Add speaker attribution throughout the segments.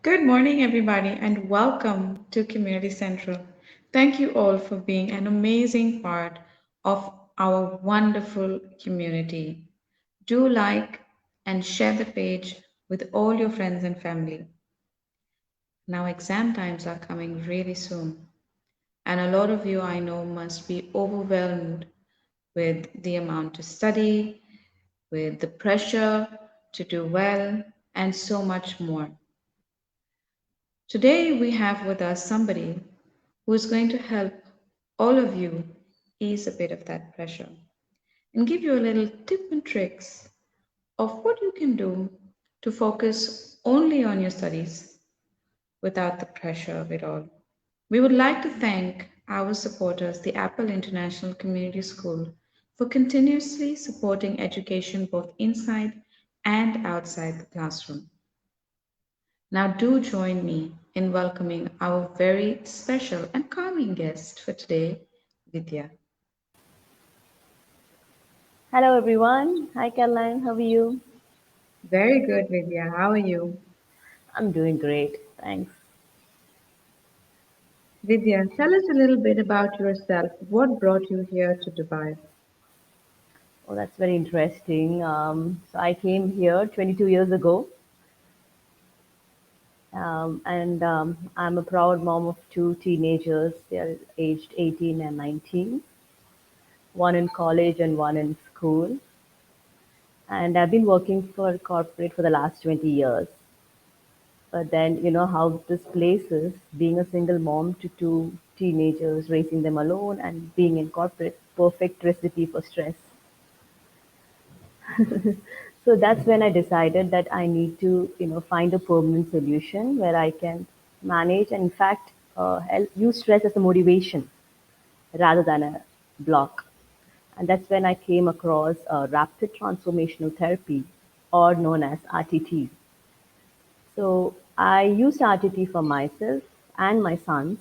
Speaker 1: Good morning, everybody, and welcome to Community Central. Thank you all for being an amazing part of our wonderful community. Do like and share the page with all your friends and family. Now, exam times are coming really soon, and a lot of you I know must be overwhelmed with the amount to study, with the pressure to do well, and so much more. Today, we have with us somebody who is going to help all of you ease a bit of that pressure and give you a little tip and tricks of what you can do to focus only on your studies without the pressure of it all. We would like to thank our supporters, the Apple International Community School, for continuously supporting education both inside and outside the classroom. Now, do join me in welcoming our very special and calming guest for today, Vidya.
Speaker 2: Hello everyone. Hi Caroline, how are you?
Speaker 1: Very good, Vidya. How are you?
Speaker 2: I'm doing great. Thanks.
Speaker 1: Vidya, tell us a little bit about yourself. What brought you here to Dubai?
Speaker 2: Oh, that's very interesting. So I came here 22 years ago, and I'm a proud mom of two teenagers. They are aged 18 and 19, one in college and one in school. And I've been working for corporate for the last 20 years. But then, you know how this place is, being a single mom to two teenagers, raising them alone, and being in corporate, perfect recipe for stress. So that's when I decided that I need to, find a permanent solution where I can manage and, in fact, use stress as a motivation rather than a block. And that's when I came across rapid transformational therapy, or known as RTT. So I used RTT for myself and my sons,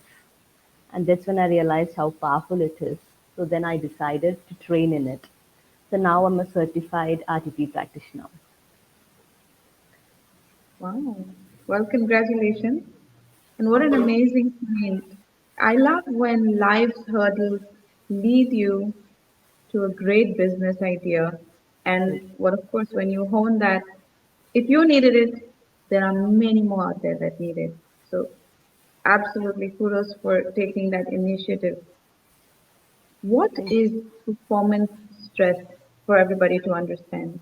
Speaker 2: and that's when I realized how powerful it is. So then I decided to train in it. So now I'm a certified RTT practitioner.
Speaker 1: Wow. Well, congratulations. And what an amazing point. I love when life's hurdles lead you to a great business idea. And what, of course, when you hone that, if you needed it, there are many more out there that need it. So, absolutely kudos for taking that initiative. What
Speaker 2: Thank
Speaker 1: is performance stress for everybody to understand?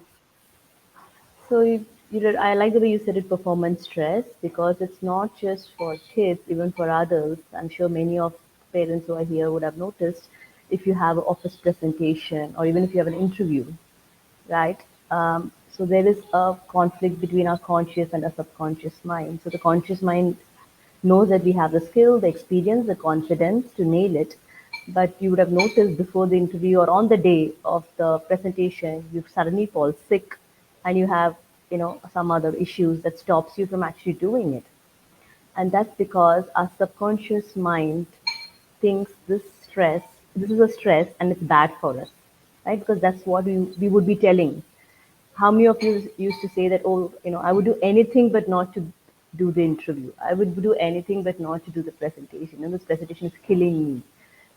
Speaker 2: So I like the way you said it, performance stress, because it's not just for kids, even for adults. I'm sure many of parents who are here would have noticed if you have an office presentation or even if you have an interview, right? So there is a conflict between our conscious and our subconscious mind. So the conscious mind knows that we have the skill, the experience, the confidence to nail it. But you would have noticed before the interview or on the day of the presentation, you suddenly fall sick and you have, some other issues that stops you from actually doing it. And that's because our subconscious mind thinks this is a stress and it's bad for us, right? Because that's what we would be telling. How many of you used to say that, oh, I would do anything but not to do the interview. I would do anything but not to do the presentation. And this presentation is killing me.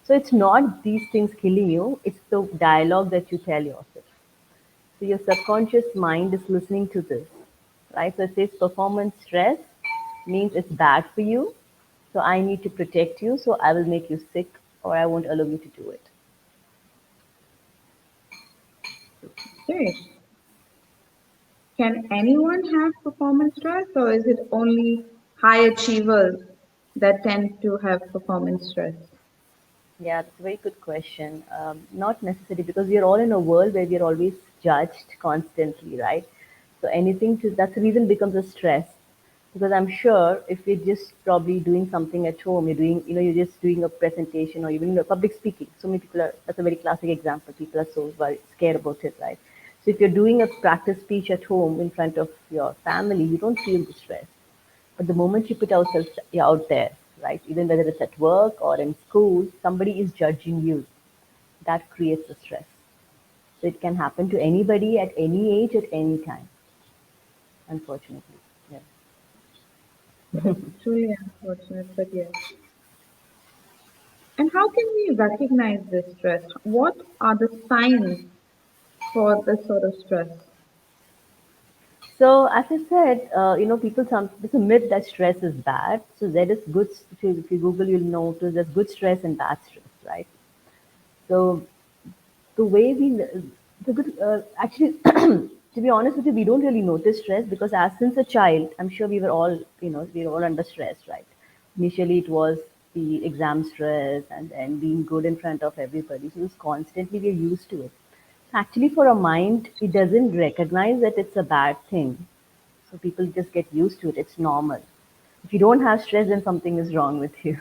Speaker 2: So it's not these things killing you, it's the dialogue that you tell yourself. So your subconscious mind is listening to this, right? So it says performance stress means it's bad for you. So I need to protect you. So I will make you sick or I won't allow you to do it.
Speaker 1: Okay. Can anyone have performance stress, or is it only high achievers that tend to have performance stress?
Speaker 2: Yeah, that's a very good question. Not necessarily because we are all in a world where we are always judged constantly, right? So anything to that's the reason it becomes a stress. Because I'm sure if you're just probably doing something at home, you're just doing a presentation or even public speaking. So many people are, that's a very classic example. People are so worried, scared about it, right? So if you're doing a practice speech at home in front of your family, you don't feel the stress. But the moment you put ourselves out there, right, even whether it's at work or in school, somebody is judging you. That creates a stress. So it can happen to anybody at any age, at any time, unfortunately. Yeah.
Speaker 1: It's truly unfortunate, but yes. And how can we recognize this stress? What are the signs for this sort of stress?
Speaker 2: So as I said, people there's a myth that stress is bad. So there is good. If you Google, you'll notice there's good stress and bad stress, right? So the way we the good actually to be honest with you, we don't really notice stress because as since a child, I'm sure we were all under stress, right? Initially it was the exam stress and then being good in front of everybody, so it's constantly we're used to it. Actually for a mind, it doesn't recognize that it's a bad thing, so people just get used to it. It's normal. If you don't have stress, then something is wrong with you.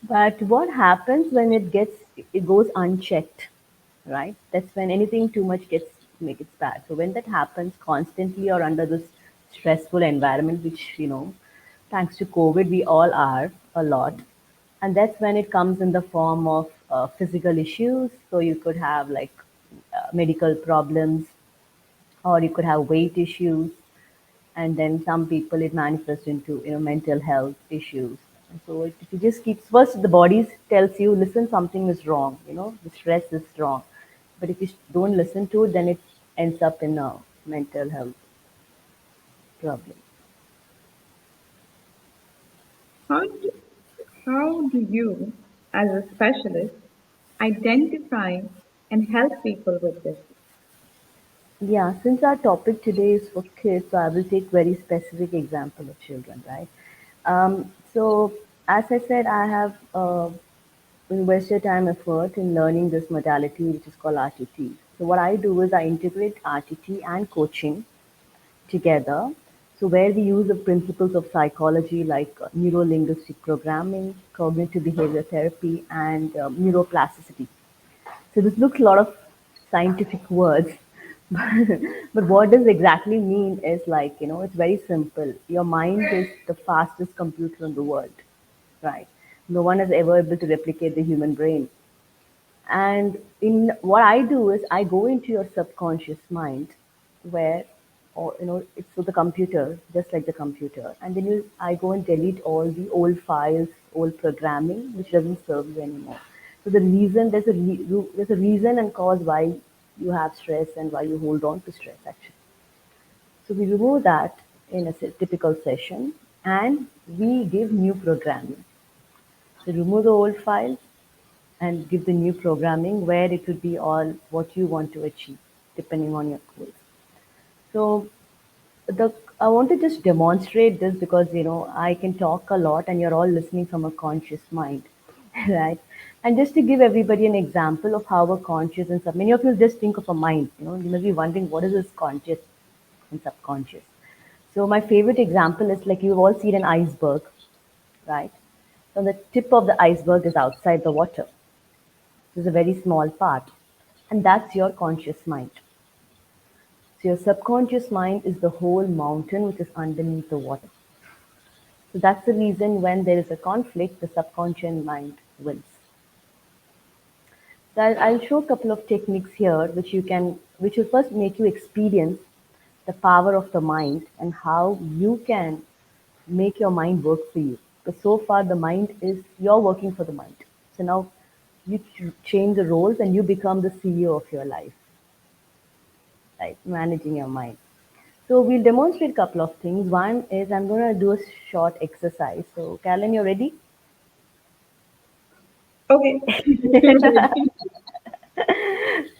Speaker 2: But what happens when it goes unchecked, right? That's when anything too much make it bad. So when that happens constantly or under this stressful environment, which thanks to COVID we all are a lot, and that's when it comes in the form of physical issues. So you could have like medical problems, or you could have weight issues, and then some people it manifests into mental health issues. And so if you just keep first, the body tells you, listen, something is wrong, the stress is wrong. But if you don't listen to it, then it ends up in a mental health problem.
Speaker 1: How do, how do you, as a specialist, identify and help people with this?
Speaker 2: Yeah, since our topic today is for kids, so I will take very specific example of children, right? So as I said, I have invested time effort in learning this modality, which is called RTT. So what I do is I integrate RTT and coaching together. So where we use the principles of psychology like neuro-linguistic programming, cognitive behavior therapy, and neuroplasticity. So this looks a lot of scientific words, but what does exactly mean is like, it's very simple. Your mind is the fastest computer in the world, right? No one is ever able to replicate the human brain. And in what I do is I go into your subconscious mind where, or it's with the computer, just like the computer. And then I go and delete all the old files, old programming, which doesn't serve you anymore. So the reason, there's a reason and cause why you have stress and why you hold on to stress actually. So we remove that in a typical session and we give new programming. So remove the old files and give the new programming where it would be all what you want to achieve depending on your goals. So the I want to just demonstrate this because I can talk a lot and you're all listening from a conscious mind, right? And just to give everybody an example of how a conscious and many of you just think of a mind. You may be wondering what is this conscious and subconscious. So my favorite example is like you've all seen an iceberg, right? So the tip of the iceberg is outside the water. This is a very small part, and that's your conscious mind. So your subconscious mind is the whole mountain which is underneath the water. So that's the reason when there is a conflict, the subconscious mind wins. So I'll show a couple of techniques here which will first make you experience the power of the mind and how you can make your mind work for you. Because so far the mind is, you're working for the mind. So now you change the roles and you become the CEO of your life, right? Managing your mind. So we'll demonstrate a couple of things. One is I'm going to do a short exercise. So Carolyn, you're ready?
Speaker 1: Okay, it feels ready.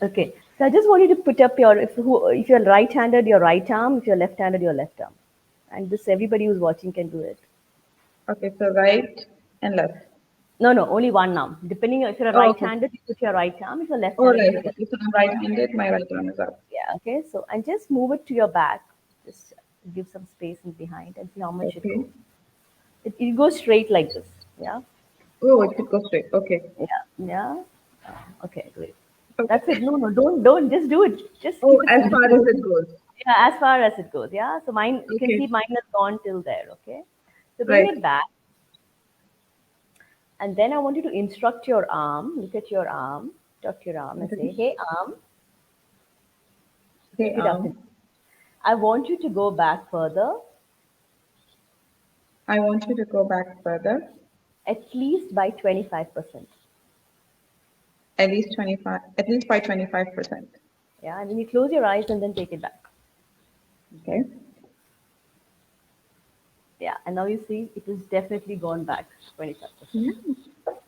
Speaker 2: Okay. So I just want you to put up if you're right-handed, your right arm. If you're left-handed, your left arm. And this everybody who's watching can do it.
Speaker 1: Okay, so right and left.
Speaker 2: No, no, only one arm. Depending if you're a
Speaker 1: Oh, okay.
Speaker 2: right-handed, you put your right arm. If you're
Speaker 1: All
Speaker 2: left-handed,
Speaker 1: right.
Speaker 2: you put your
Speaker 1: Okay, so I'm right-handed. My right arm is up.
Speaker 2: yeah. Okay. So and just move it to your back. Just give some space in behind and see how much it
Speaker 1: Okay.
Speaker 2: goes. It goes straight like this. Yeah.
Speaker 1: Oh, it could go straight. Okay.
Speaker 2: Yeah. Yeah. Okay. Great. That's it.
Speaker 1: Okay.
Speaker 2: No, no. Don't just do it. Just
Speaker 1: Oh,
Speaker 2: keep it
Speaker 1: as
Speaker 2: simple.
Speaker 1: far as it goes.
Speaker 2: Yeah, as far as it goes. Yeah. So mine, you can see
Speaker 1: Okay.
Speaker 2: mine has gone till there. Okay. So bring
Speaker 1: Right.
Speaker 2: it back, and then I want you to instruct your arm. Look at your arm. Tuck your arm and say,
Speaker 1: Okay.
Speaker 2: "Hey, arm,
Speaker 1: Okay.
Speaker 2: pick it up." I want you to go back further.
Speaker 1: I want you to go back further,
Speaker 2: At least by 25%.
Speaker 1: at least by 25%.
Speaker 2: Yeah, and then you close your eyes and then take it back.
Speaker 1: Okay.
Speaker 2: Yeah, and now you see it has definitely gone back 25%.
Speaker 1: Yeah.
Speaker 2: So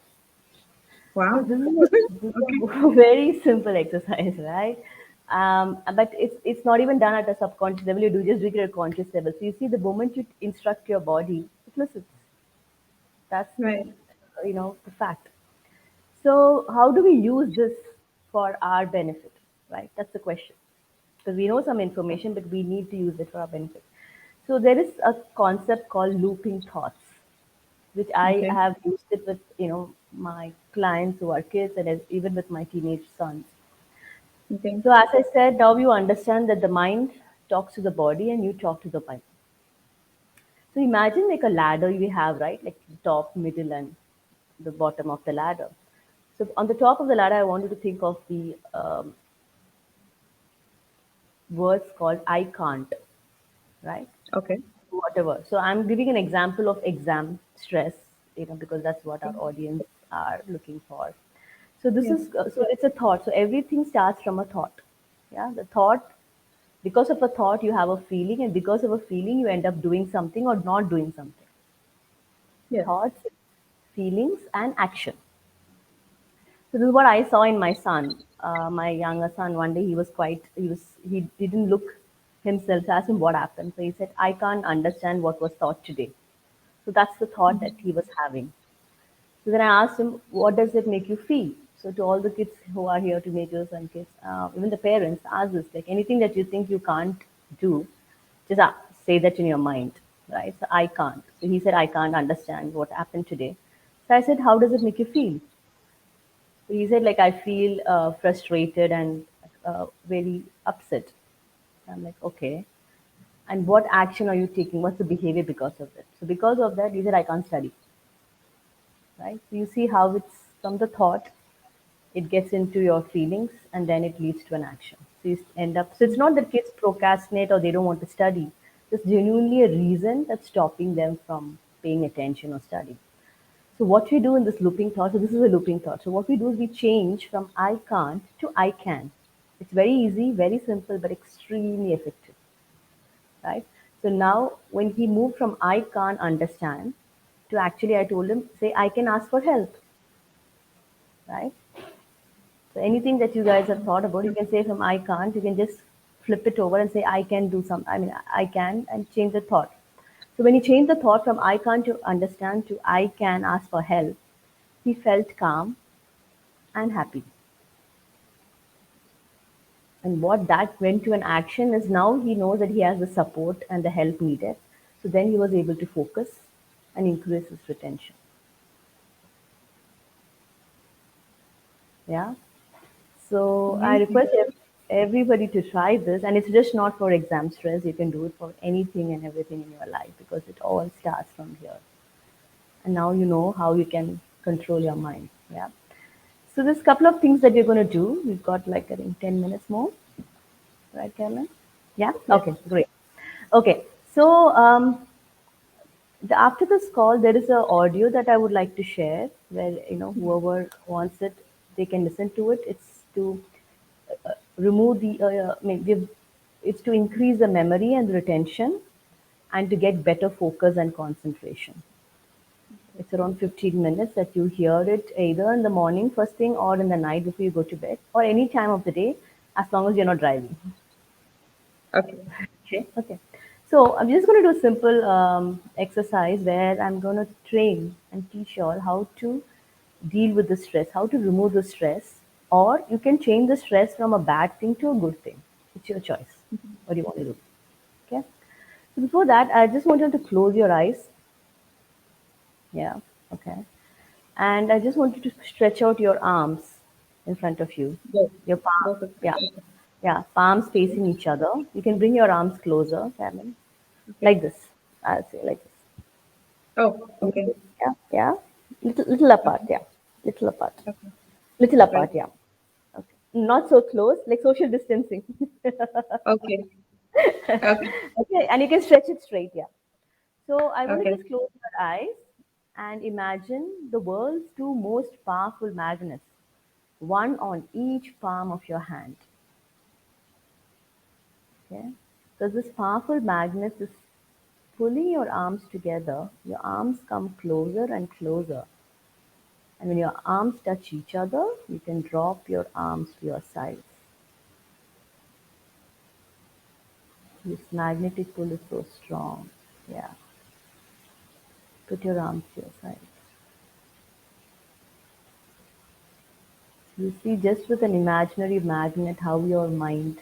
Speaker 1: Wow.
Speaker 2: this
Speaker 1: Okay.
Speaker 2: is a very simple exercise, right? But it's not even done at a subconscious level. You do just do it at a conscious level. So you see, the moment you instruct your body, it listens. That's
Speaker 1: Right.
Speaker 2: the fact. So how do we use this for our benefit, right? That's the question. Because we know some information, but we need to use it for our benefit. So there is a concept called looping thoughts, which I
Speaker 1: Okay.
Speaker 2: have used it with my clients who are kids, and even with my teenage sons.
Speaker 1: Okay.
Speaker 2: So as I said, now you understand that the mind talks to the body and you talk to the mind. So imagine like a ladder we have, right? Like the top, middle, and the bottom of the ladder. So on the top of the ladder, I want you to think of the words called I can't, right?
Speaker 1: Okay.
Speaker 2: Whatever. So I'm giving an example of exam stress, because that's what our audience are looking for. So this
Speaker 1: Yes.
Speaker 2: is so it's a thought. So everything starts from a thought. Yeah, the thought. Because of a thought, you have a feeling, and because of a feeling, you end up doing something or not doing something.
Speaker 1: Yes.
Speaker 2: Thoughts, feelings, and action. So this is what I saw in my son, my younger son. One day he didn't look himself. So I asked him what happened. So he said, I can't understand what was taught today. So that's the thought that he was having. So then I asked him, what does it make you feel? So to all the kids who are here, teenagers and kids, even the parents, ask this, like anything that you think you can't do, just say that in your mind, right? So I can't. So he said, I can't understand what happened today. So I said, how does it make you feel? So he said, like, I feel frustrated and very upset. I'm like, okay. And what action are you taking? What's the behavior because of it? So because of that, he said, I can't study, right? So you see how it's from the thought, it gets into your feelings, and then it leads to an action. So you end up, so it's not that kids procrastinate or they don't want to study. There's genuinely a reason that's stopping them from paying attention or studying. So what we do in this looping thought, so this is a looping thought. So what we do is we change from I can't to I can. It's very easy, very simple, but extremely effective, right? So now when he moved from I can't understand to actually I told him, say I can ask for help, right? So anything that you guys have thought about, you can say from I can't, you can just flip it over and say I can do some. I mean I can, and change the thought. So when he changed the thought from I can't to understand to I can ask for help, he felt calm and happy. And what that went to an action is now he knows that he has the support and the help needed. So then he was able to focus and increase his retention. Yeah. So I
Speaker 1: Amazing.
Speaker 2: request everybody to try this, and it's just not for exam stress. You can do it for anything and everything in your life because it all starts from here. And now you know how you can control your mind. Yeah. So there's a couple of things that we're going to do. We've got like I think 10 minutes more, right, Cameron? Yeah.
Speaker 1: Yes.
Speaker 2: Okay. Great. Okay. So after this call, there is a audio that I would like to share where whoever wants it, they can listen to it. It's to remove the it's to increase the memory and retention and to get better focus and concentration. It's around 15 minutes that you hear it either in the morning first thing or in the night before you go to bed or any time of the day as long as you're not driving.
Speaker 1: Okay.
Speaker 2: Okay. Okay. So I'm just going to do a simple exercise where I'm going to train and teach you all how to deal with the stress, how to remove the stress, or you can change the stress from a bad thing to a good thing. It's your choice. What do you want to do? Okay. So before that, I just want you to close your eyes. Yeah. Okay. And I just want you to stretch out your arms in front of you.
Speaker 1: Both.
Speaker 2: Your palm.
Speaker 1: Both of them.
Speaker 2: Yeah.
Speaker 1: Okay.
Speaker 2: Yeah. Palms facing each other. You can bring your arms closer, Karen.
Speaker 1: Okay.
Speaker 2: Like this. I'll say like this.
Speaker 1: Oh, okay.
Speaker 2: Yeah, yeah. Little apart,
Speaker 1: Okay.
Speaker 2: yeah. Little apart.
Speaker 1: Okay.
Speaker 2: Little
Speaker 1: Right.
Speaker 2: apart, yeah. Okay. Not so close, like social distancing.
Speaker 1: Okay. Okay.
Speaker 2: Okay, and you can stretch it straight, yeah. So I want to
Speaker 1: Okay.
Speaker 2: just close your eyes and imagine the world's two most powerful magnets, one on each palm of your hand. Okay? So this powerful magnet is pulling your arms together. Your arms come closer and closer. And when your arms touch each other, you can drop your arms to your sides. This magnetic pull is so strong. Yeah. Put your arms to your sides. You see, just with an imaginary magnet, how your mind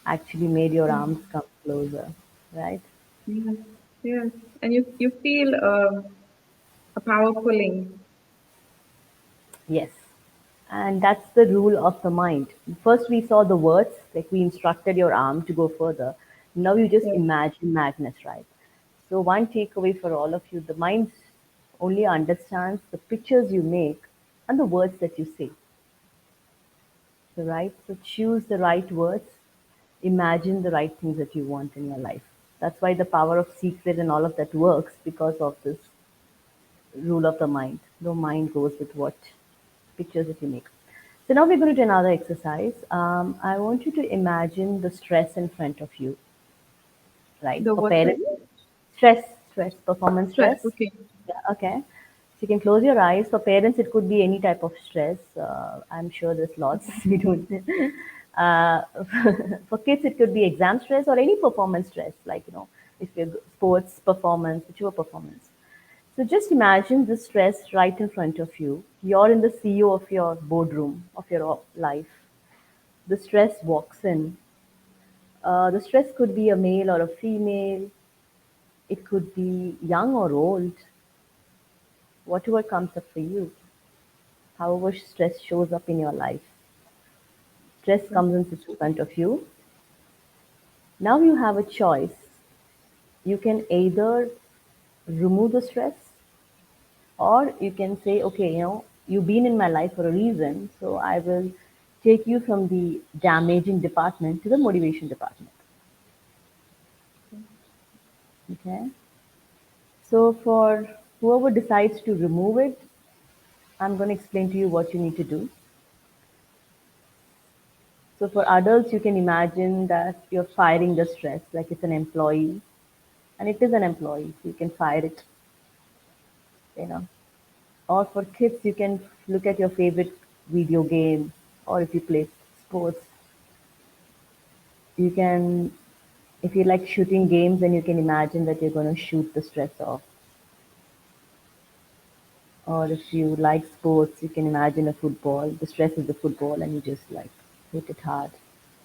Speaker 2: actually made your arms
Speaker 1: Mm.
Speaker 2: come closer, right?
Speaker 1: Yes, yes. And you feel a power pulling.
Speaker 2: Yes. And that's the rule of the mind. First, we saw the words, like we instructed your arm to go further. Now you just
Speaker 1: Yes.
Speaker 2: imagine magnets, right? So, one takeaway for all of you, the mind only understands the pictures you make and the words that you say. So, right? So, choose the right words, imagine the right things that you want in your life. That's why the power of secret and all of that works because of this rule of the mind. The mind goes with what pictures that you make. So now we're going to do another exercise. I want you to imagine the stress in front of you, right?
Speaker 1: The
Speaker 2: For
Speaker 1: what,
Speaker 2: parents,
Speaker 1: sorry?
Speaker 2: performance
Speaker 1: Stress.
Speaker 2: stress.
Speaker 1: Okay.
Speaker 2: Yeah, okay. So you can close your eyes. For parents, it could be any type of stress. I'm sure there's lots.
Speaker 1: Okay.
Speaker 2: We don't. Uh, for kids, it could be exam stress or any performance stress, like if you're sports performance, whichever performance. So just imagine this stress right in front of you. You're in the CEO of your boardroom of your life. The stress walks in. The stress could be a male or a female. It could be young or old. Whatever comes up for you. However, stress shows up in your life. Stress
Speaker 1: Okay.
Speaker 2: comes and sits in front of you. Now you have a choice. You can either remove the stress or you can say, okay, you've been in my life for a reason, so I will take you from the damaging department to the motivation department. Okay. So for whoever decides to remove it, I'm going to explain to you what you need to do. So for adults, you can imagine that you're firing the stress like it's an employee, and it is an employee, so you can fire it, you know. Or for kids, you can look at your favorite video game, or if you play sports, you can, if you like shooting games, then you can imagine that you're going to shoot the stress off. Or if you like sports, you can imagine a football. The stress is the football, and you just like hit it hard.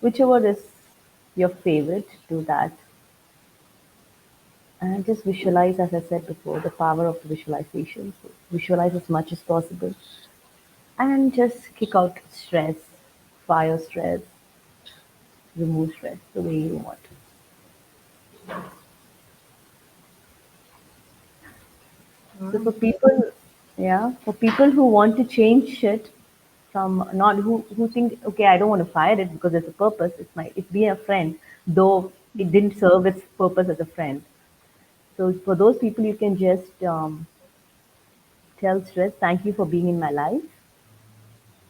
Speaker 2: Whichever is your favorite, do that. And just visualize, as I said before, the power of the visualization. So visualize as much as possible. And just kick out stress, fire stress, remove stress the way you want. So
Speaker 1: Wow.
Speaker 2: for people, yeah, for people who want to change shit from not who think, okay, I don't want to fire it because there's a purpose. It's being a friend, though it didn't serve its purpose as a friend. So for those people, you can just tell stress, thank you for being in my life,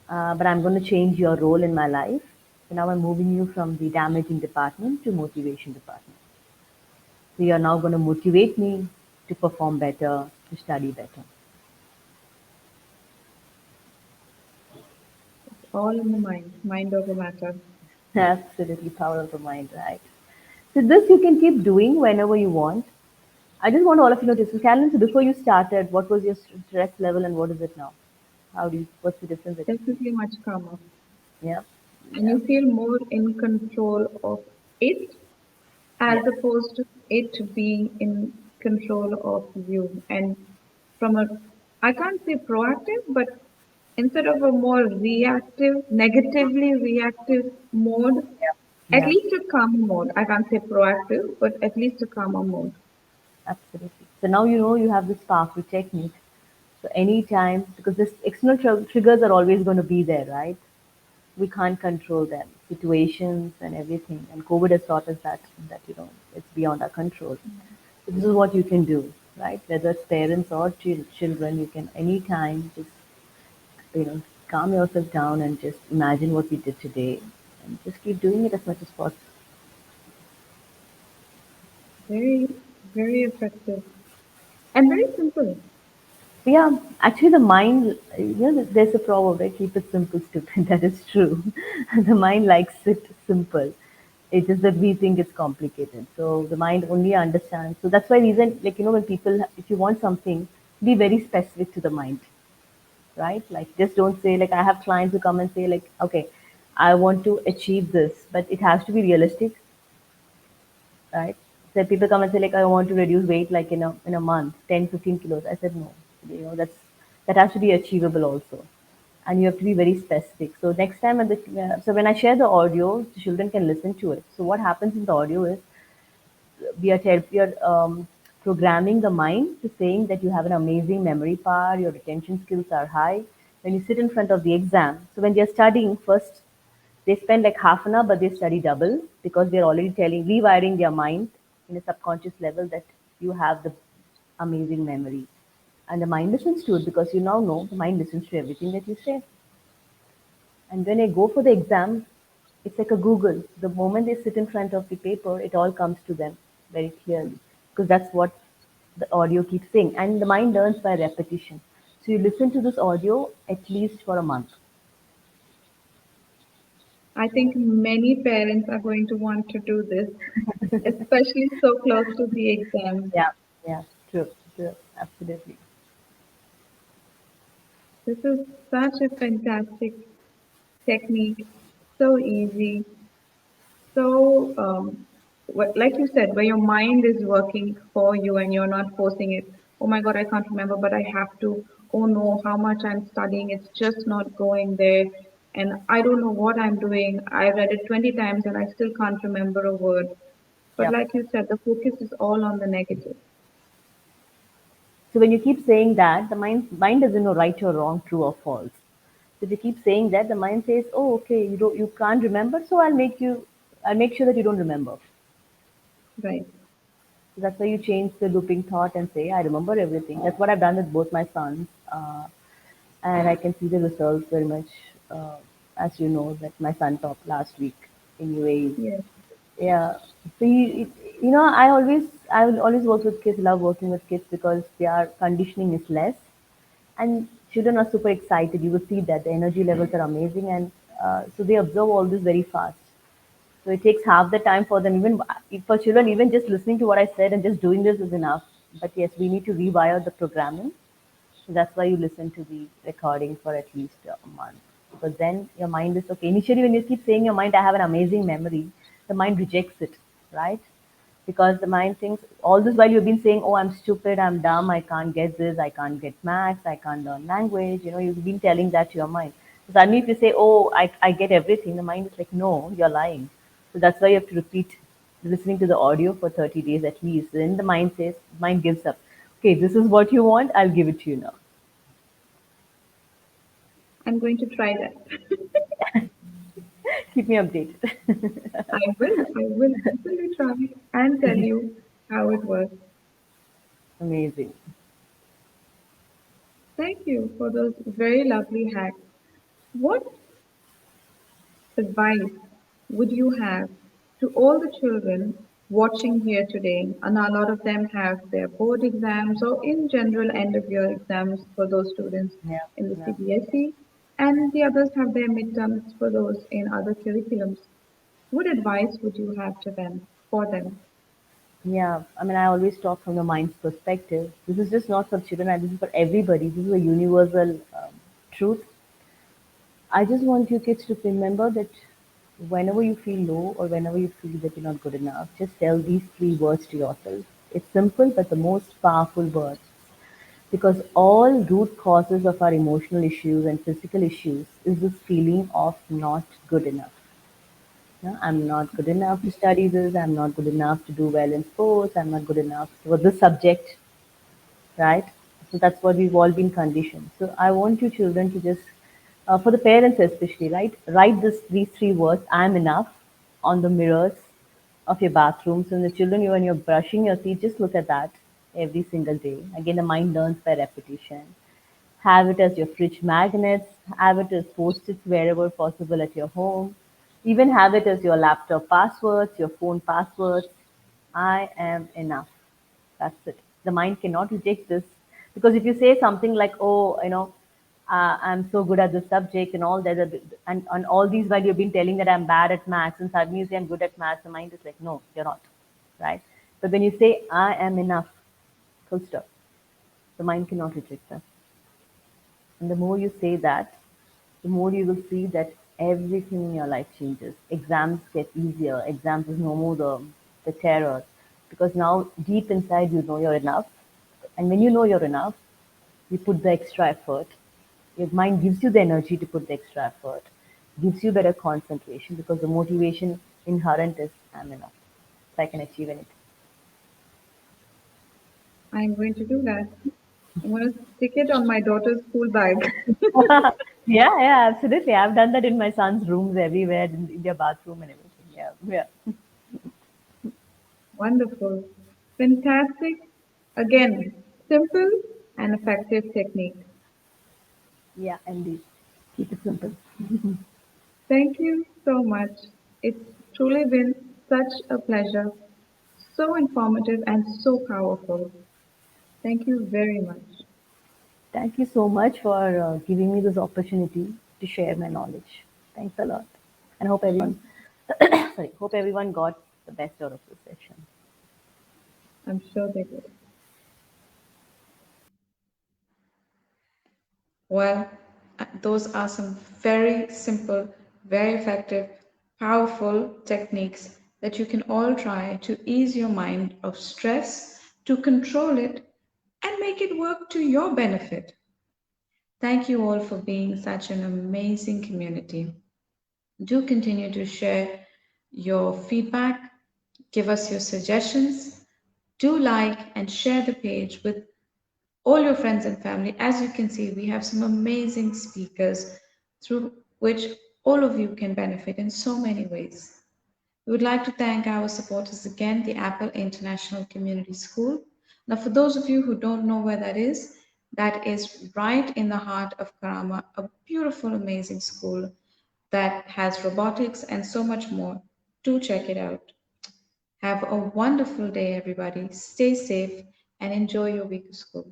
Speaker 2: but I'm going to change your role in my life. So now I'm moving you from the damaging department to motivation department. So you're now going to motivate me to perform better, to study better.
Speaker 1: All in the mind. Mind over matter.
Speaker 2: Absolutely power of the mind, right? So this you can keep doing whenever you want. I just want all of you to notice. So Carolyn, so before you started, what was your stress level and what is it now? What's the difference that you see?
Speaker 1: Definitely much calmer.
Speaker 2: Yeah,
Speaker 1: And
Speaker 2: yeah,
Speaker 1: you feel more in control of it as
Speaker 2: yeah,
Speaker 1: opposed to it being in control of you. And from a, I can't say proactive, but instead of a more reactive, negatively reactive mode,
Speaker 2: yeah,
Speaker 1: at
Speaker 2: yeah,
Speaker 1: least a calmer mode. I can't say proactive, but at least a calmer mode.
Speaker 2: absolutely. So now you know you have this powerful technique. So anytime, because this external triggers are always going to be there, right? We can't control them, situations and everything. And COVID has taught us that it's beyond our control. This is what you can do, right? Whether it's parents or children, you can anytime just, you know, calm yourself down and just imagine what we did today and just keep doing it as much as possible.
Speaker 1: Very, very effective and very simple.
Speaker 2: Yeah, actually, the mind, there's a proverb, right? Keep it simple, stupid. That is true. The mind likes it simple. It is that we think it's complicated. So the mind only understands. So that's why reason, like, when people, if you want something, be very specific to the mind, right? Like, just don't say, like, I have clients who come and say, like, okay, I want to achieve this, but it has to be realistic, right? So people come and say like, I want to reduce weight like in a month, 10, 15 kilos. I said no. That has to be achievable also, and you have to be very specific. So next time, so when I share the audio, the children can listen to it. So what happens in the audio is we are programming the mind to saying that you have an amazing memory power, your retention skills are high. When you sit in front of the exam, so when they're studying first, they spend like half an hour, but they study double because they're already rewiring their mind in a subconscious level that you have the amazing memory. And the mind listens to it because you now know the mind listens to everything that you say. And when I go for the exam, it's like a Google. The moment they sit in front of the paper, it all comes to them very clearly because that's what the audio keeps saying. And the mind learns by repetition. So you listen to this audio at least for a month.
Speaker 1: I think many parents are going to want to do this, especially so close to the exam.
Speaker 2: Yeah, yeah, true, true, absolutely.
Speaker 1: This is such a fantastic technique, so easy. So, like you said, where your mind is working for you and you're not forcing it. Oh my God, I can't remember, but I have to. Oh no, how much I'm studying, it's just not going there. And I don't know what I'm doing. I read it 20 times and I still can't remember a word. But
Speaker 2: Yeah.
Speaker 1: like you said, the focus is all on the negative.
Speaker 2: So when you keep saying that, the mind doesn't know right or wrong, true or false. So if you keep saying that, the mind says, "Oh, okay, you can't remember, so I'll make sure that you don't remember."
Speaker 1: Right.
Speaker 2: So that's why you change the looping thought and say, "I remember everything." That's what I've done with both my sons, and I can see the results very much. Uh, as you know, that my son topped last week in UAE.
Speaker 1: Yes.
Speaker 2: Yeah. So I will always work with kids. Love working with kids because their conditioning is less, and children are super excited. You will see that the energy levels are amazing, and so they absorb all this very fast. So it takes half the time for them. Even for children, even just listening to what I said and just doing this is enough. But yes, we need to rewire the programming. So that's why you listen to the recording for at least a month. Because then your mind is okay. Initially, when you keep saying your mind, I have an amazing memory, the mind rejects it, right? Because the mind thinks all this while you've been saying, oh, I'm stupid, I'm dumb, I can't get this, I can't get maths, I can't learn language. You've been telling that to your mind. So suddenly, if you say, oh, I get everything, the mind is like, no, you're lying. So that's why you have to repeat listening to the audio for 30 days at least. Then the mind gives up. Okay, this is what you want, I'll give it to you now.
Speaker 1: I'm going to try that.
Speaker 2: Keep me updated.
Speaker 1: I will definitely try and tell you how it works.
Speaker 2: Amazing.
Speaker 1: Thank you for those very lovely hacks. What advice would you have to all the children watching here today? And a lot of them have their board exams or in general end of year exams for those students
Speaker 2: Yeah,
Speaker 1: in the
Speaker 2: yeah.
Speaker 1: CBSE, and the others have their midterms for those in other curriculums. What advice would you have to them for them?
Speaker 2: Yeah, I mean, I always talk from the mind's perspective. This is just not for children, and this is for everybody. This is a universal truth. I just want you kids to remember that whenever you feel low or whenever you feel that you're not good enough, just tell these three words to yourself. It's simple, but the most powerful words. Because all root causes of our emotional issues and physical issues is this feeling of not good enough. No, I'm not good enough to study this. I'm not good enough to do well in sports. I'm not good enough for this subject, right? So that's what we've all been conditioned. So I want you children to just, for the parents especially, right? Write these three words, I'm enough, on the mirrors, of your bathroom. So, in the children, you when you're brushing your teeth, just look at that every single day. Again, the mind learns by repetition. Have it as your fridge magnets, have it as post-its wherever possible at your home, even have it as your laptop passwords, your phone passwords. I am enough. That's it. The mind cannot reject this because if you say something like, "Oh, I'm so good at this subject and all that," and all these while you've been telling that I'm bad at maths, and suddenly you say I'm good at maths, the mind is like, "No, you're not," right? But when you say, "I am enough," full stop, the mind cannot reject that. And the more you say that, the more you will see that everything in your life changes. Exams get easier. Exams is no more the terror. Because now deep inside you know you're enough. And when you know you're enough, you put the extra effort. Your mind gives you the energy to put the extra effort, gives you better concentration because the motivation inherent is I'm enough. So I can achieve anything.
Speaker 1: I'm going to do that. I'm going to stick it on my daughter's school bag.
Speaker 2: Yeah, yeah, absolutely. I've done that in my son's rooms everywhere, in their bathroom and everything. Yeah, yeah.
Speaker 1: Wonderful. Fantastic. Again, simple and effective technique.
Speaker 2: Yeah, indeed. Keep it simple.
Speaker 1: Thank you so much. It's truly been such a pleasure, so informative and so powerful. Thank you very much.
Speaker 2: Thank you so much for giving me this opportunity to share my knowledge. Thanks a lot, and hope everyone, sorry, hope everyone got the best out of this session.
Speaker 1: I'm sure they will. Well, those are some very simple, very effective, powerful techniques that you can all try to ease your mind of stress, to control it, and make it work to your benefit. Thank you all for being such an amazing community. Do continue to share your feedback, give us your suggestions. Do like and share the page with all your friends and family. As you can see, we have some amazing speakers through which all of you can benefit in so many ways. We would like to thank our supporters again, the Apple International Community School. Now, for those of you who don't know where that is right in the heart of Karama, a beautiful, amazing school that has robotics and so much more. Do check it out. Have a wonderful day, everybody. Stay safe and enjoy your week of school.